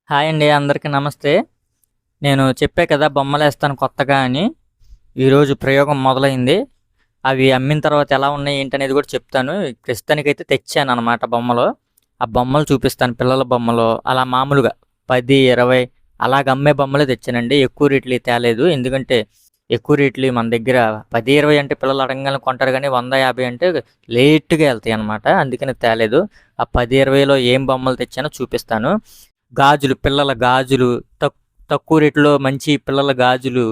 Hi అండి, అందరికీ నమస్తే. నేను చెప్పా కదా బొమ్మలేస్తాను కొత్తగా అని. ఈరోజు ప్రయోగం మొదలైంది. అవి అమ్మిన తర్వాత ఎలా ఉన్నాయి ఏంటనేది కూడా చెప్తాను. ప్రస్తుతానికైతే తెచ్చాను అనమాట బొమ్మలు. ఆ బొమ్మలు చూపిస్తాను, పిల్లల బొమ్మలు. అలా మామూలుగా 10, 20 అలాగ అమ్మే బొమ్మలే తెచ్చానండి. ఎక్కువ రేట్లు తేలేదు. ఎందుకంటే ఎక్కువ రేట్లు మన దగ్గర 10, 20 అంటే పిల్లలు అడగగానే కొంటారు, కానీ 100, 50 అంటే లేట్గా వెళ్తాయి అనమాట. అందుకని తేలేదు. ఆ 10, 20లో ఏం బొమ్మలు తెచ్చానో చూపిస్తాను. గాజులు, పిల్లల గాజులు, తక్కువ రేట్లో మంచి పిల్లల గాజులు,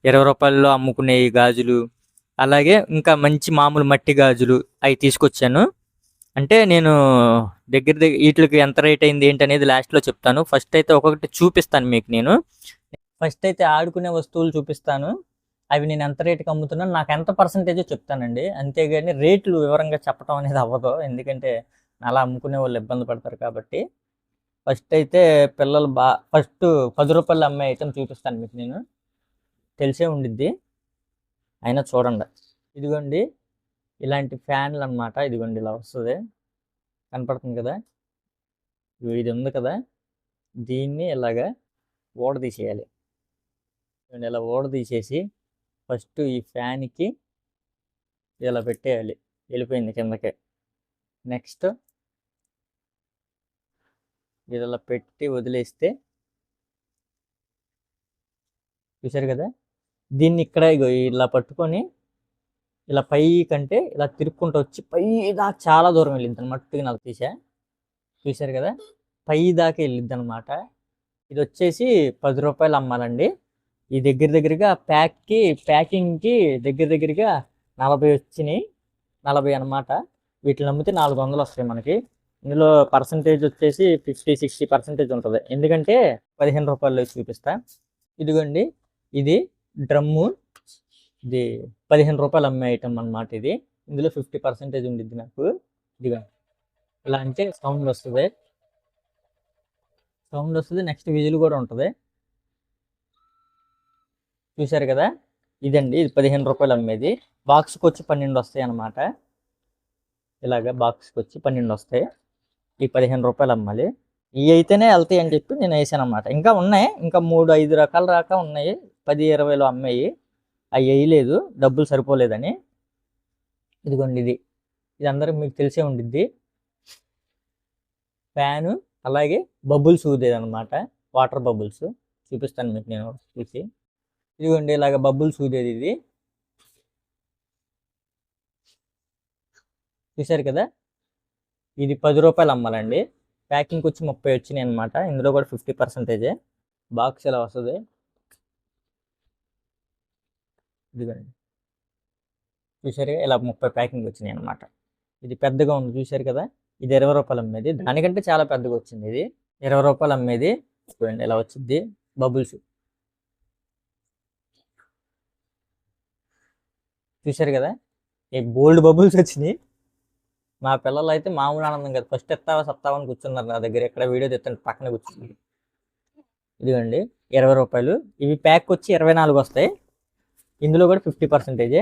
20 రూపాయల్లో అమ్ముకునే ఈ గాజులు, అలాగే ఇంకా మంచి మామూలు మట్టి గాజులు అవి తీసుకొచ్చాను. అంటే నేను దగ్గర దగ్గర వీటికి ఎంత రేట్ అయింది ఏంటి అనేది లాస్ట్లో చెప్తాను. ఫస్ట్ అయితే ఒక్కొక్కటి చూపిస్తాను మీకు. నేను ఫస్ట్ అయితే ఆడుకునే వస్తువులు చూపిస్తాను. అవి నేను ఎంత రేటుకి అమ్ముతున్నాను, నాకు ఎంత పర్సంటేజో చెప్తానండి. అంతేగాని రేట్లు వివరంగా చెప్పడం అనేది అవ్వదు, ఎందుకంటే అలా అమ్ముకునే వాళ్ళు ఇబ్బంది పడతారు కాబట్టి. ఫస్ట్ అయితే పిల్లలు ఫస్ట్ 10 రూపాయలు అమ్మే ఐటెం చూపిస్తాను మీకు. నేను తెలిసే ఉండిద్ది, అయినా చూడండి. ఇదిగోండి ఇలాంటి ఫ్యాన్లు అనమాట. ఇదిగోండి ఇలా వస్తుంది, కనపడుతుంది కదా. ఇది ఉంది కదా, దీన్ని ఇలాగా తీసేయాలి. ఇలా తీసేసి ఫస్ట్ ఈ ఫ్యాన్కి ఇలా పెట్టేయాలి. వెళ్ళిపోయింది కిందకే. నెక్స్ట్ ఇది ఇలా పెట్టి వదిలేస్తే, చూసారు కదా, దీన్ని ఇక్కడ ఇలా పట్టుకొని ఇలా పై కంటే ఇలా తిరుక్కుంటూ వచ్చి పై దాకా చాలా దూరం వెళ్ళింది అనమాట. మట్టుగా నాకు చూశారు కదా, పై దాకా వెళ్ళిద్ది అనమాట. ఇది వచ్చేసి 10 రూపాయలు అమ్మాలండి. ఈ దగ్గరగా ప్యాకింగ్కి దగ్గరగా 40 వచ్చినాయి. 40 అనమాట. వీటిని అమ్మితే 400 వస్తాయి మనకి. ఇందులో పర్సంటేజ్ వచ్చేసి 50-60% ఉంటుంది. ఎందుకంటే 15 రూపాయలు చూపిస్తా. ఇదిగోండి, ఇది డ్రమ్ము. ఇది 15 రూపాయలు అమ్మే ఐటమ్ అనమాట. ఇది ఇందులో 50% ఉండిద్ది నాకు. ఇదిగా ఇలా అంటే సౌండ్ వస్తుంది. నెక్స్ట్ విజిల్ కూడా ఉంటుంది. చూశారు కదా, ఇదండి. ఇది 15 రూపాయలు అమ్మేది. బాక్స్కి వచ్చి 12 వస్తాయి అనమాట. ఇలాగ బాక్స్కి వచ్చి 12 వస్తాయి. ఈ 15 రూపాయలు అమ్మాలి. ఇవి అయితేనే వెళ్తాయి అని చెప్పి నేను వేసాను అనమాట. ఇంకా ఉన్నాయి, ఇంకా 3-5 రకాల దాకా ఉన్నాయి 10, 20లో అమ్మాయి. అవి వేయలేదు, డబ్బులు సరిపోలేదని. ఇదిగోండి, ఇది అందరికి మీకు తెలిసే ఉండిద్ది. ఫ్యాను, అలాగే బబుల్స్ ఊదేది అనమాట. వాటర్ బబుల్స్ చూపిస్తాను మీకు నేను చూసి. ఇదిగోండి ఇలాగ బబుల్స్ ఊదేది. ఇది చూసారు కదా, ఇది 10 రూపాయలు అమ్మాలండి. ప్యాకింగ్కి వచ్చి 30 వచ్చినాయి అనమాట. ఇందులో కూడా 50%. బాక్స్ ఇలా వస్తుంది. ఇదిగోండి, చూసారుగా, ఇలా 30 ప్యాకింగ్ వచ్చినాయి అనమాట. ఇది పెద్దగా ఉంది, చూసారు కదా. ఇది 20 రూపాయలు అమ్మేది. దానికంటే చాలా పెద్దగా వచ్చింది. ఇది 20 రూపాయలు అమ్మేది. చూడండి ఇలా వచ్చింది బబుల్స్. చూసారు కదా, ఈ బోల్డ్ బబుల్స్ వచ్చినాయి. మా పిల్లలు అయితే మామూలు ఆనందం కదా, ఫస్ట్ ఎత్తావా సత్తావా అని కూర్చున్నారు నా దగ్గర. ఎక్కడ వీడియో తెస్తాను పక్కన కూర్చున్నారు. ఇదిగోండి 20 రూపాయలు. ఇవి ప్యాక్ వచ్చి 24 వస్తాయి. ఇందులో కూడా 50%.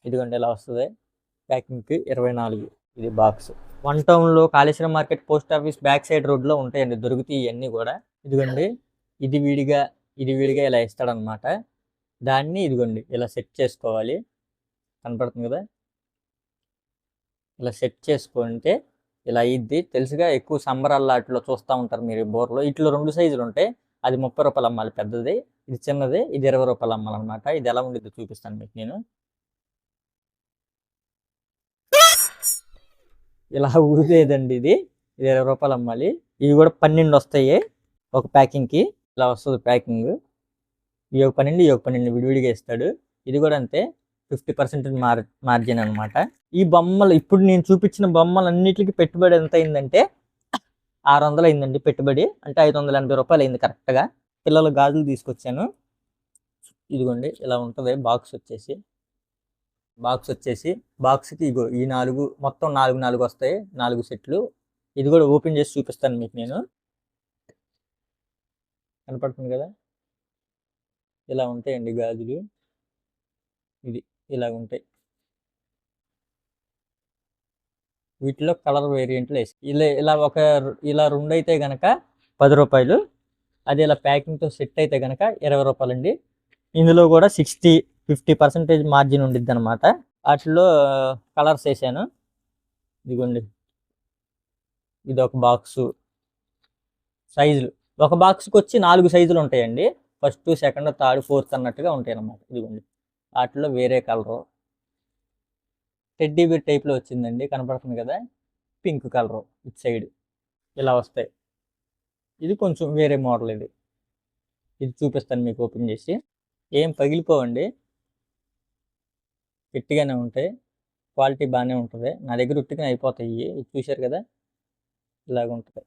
ఇదిగోండి ఇలా వస్తుంది ప్యాకింగ్కి 24. ఇది బాక్స్. 1 టౌన్లో Kaleshwaram market, post office back side రోడ్లో ఉంటాయండి, దొరుకుతాయి ఇవన్నీ కూడా. ఇదిగోండి, ఇది విడిగా ఇలా ఇస్తాడనమాట. దాన్ని ఇదిగోండి ఇలా సెట్ చేసుకోవాలి. కనపడుతుంది కదా, ఇలా సెట్ చేసుకుంటే ఇలా అయ్యిద్ది. తెలుసుగా, ఎక్కువ సంబరాల వాటిలో చూస్తూ ఉంటారు మీరు బోర్లో. ఇట్లా 2 సైజులు ఉంటాయి. అది 30 రూపాయలు అమ్మాలి పెద్దది, ఇది చిన్నది. ఇది 20 రూపాయలు అమ్మాలన్నమాట. ఇది ఎలా ఉండిద్దో చూపిస్తాను మీకు నేను. ఇలా ఊదేదండి. ఇది 20 రూపాయలు అమ్మాలి. ఇవి కూడా 12 వస్తాయి ఒక ప్యాకింగ్కి. ఇలా వస్తుంది ప్యాకింగ్. ఇవి ఒక 12, ఇవి ఒక 12 విడివిడిగా ఇస్తాడు. ఇది కూడా అంతే, 50% మార్జిన్ అనమాట. ఈ బొమ్మలు, ఇప్పుడు నేను చూపించిన బొమ్మలు అన్నిటికీ పెట్టుబడి ఎంత అయిందంటే 600 అయిందండి పెట్టుబడి. అంటే 580 రూపాయలు అయింది కరెక్ట్గా. పిల్లల గాజులు తీసుకొచ్చాను. ఇదిగోండి ఇలా ఉంటుంది బాక్స్ వచ్చేసి. బాక్స్కి ఇగో ఈ 4 మొత్తం 4 వస్తాయి, 4 సెట్లు. ఇది కూడా ఓపెన్ చేసి చూపిస్తాను మీకు నేను. కనపడుతుంది కదా, ఇలా ఉంటాయండి గాజులు. ఇది ఇలా ఉంటాయి. వీటిలో కలర్ వేరియంట్లు వేసి ఇలా 2 అయితే గనక రూ. 10. అది ఇలా ప్యాకింగ్తో సెట్ అయితే కనుక రూ. 20 అండి. ఇందులో కూడా 50% మార్జిన్ ఉండిద్ది అనమాట. వాటిలో కలర్స్ వేసాను. ఇదిగోండి, ఇది ఒక బాక్సు. సైజులు ఒక బాక్స్కి వచ్చి 4 సైజులు ఉంటాయండి. ఫస్ట్, సెకండ్, థర్డ్, ఫోర్త్ అన్నట్టుగా ఉంటాయి అన్నమాట. ఇదిగోండి, వాటిలో వేరే కలరు టెడ్డీ బేర్ టైప్లో వచ్చిందండి, కనపడుతుంది కదా. పింక్ కలరు ఇటు సైడ్ ఇలా వస్తాయి. ఇది కొంచెం వేరే మోడల్. ఇది చూపిస్తాను మీకు ఓపెన్ చేసి. ఏం పగిలిపోవండి, గట్టిగానే ఉంటాయి, క్వాలిటీ బాగానే ఉంటుంది. నా దగ్గర ఉట్టిగా అయిపోతాయి. ఇది చూశారు కదా, ఇలాగ ఉంటుంది.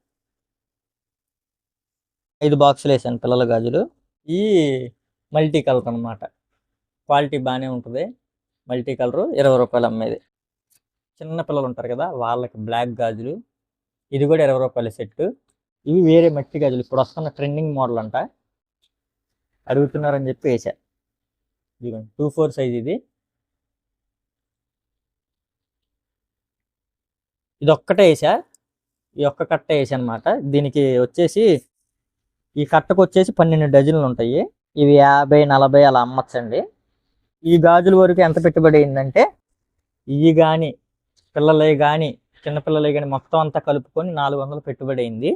5 బాక్సులు వేసాను పిల్లల గాజులు. ఈ మల్టీ కలర్ అనమాట, క్వాలిటీ బాగానే ఉంటుంది. మల్టీ కలరు రూ. 20 అమ్మేది. చిన్న పిల్లలు ఉంటారు కదా, వాళ్ళకి బ్లాక్ గాజులు. ఇది కూడా రూ. 20 సెట్. ఇవి వేరే మట్టి గాజులు, ఇప్పుడు వస్తున్న ట్రెండింగ్ మోడల్ అంట. అడుగుతున్నారని చెప్పి వేసా. ఇదిగోండి 2/4 సైజ్. ఇది ఒక్కటే వేసా, ఈ ఒక్క కట్ట వేసా అనమాట. దీనికి వచ్చేసి ఈ కట్టకు వచ్చేసి 12 డజన్లు ఉంటాయి. ఇవి 50, 40 అలా అమ్మచ్చండి. ఈ గాజుల వరకు ఎంత పెట్టుబడి అయిందంటే, ఇవి కానీ పిల్లలే కానీ చిన్నపిల్లలే కానీ మొత్తం అంతా కలుపుకొని 400 పెట్టుబడి అయింది.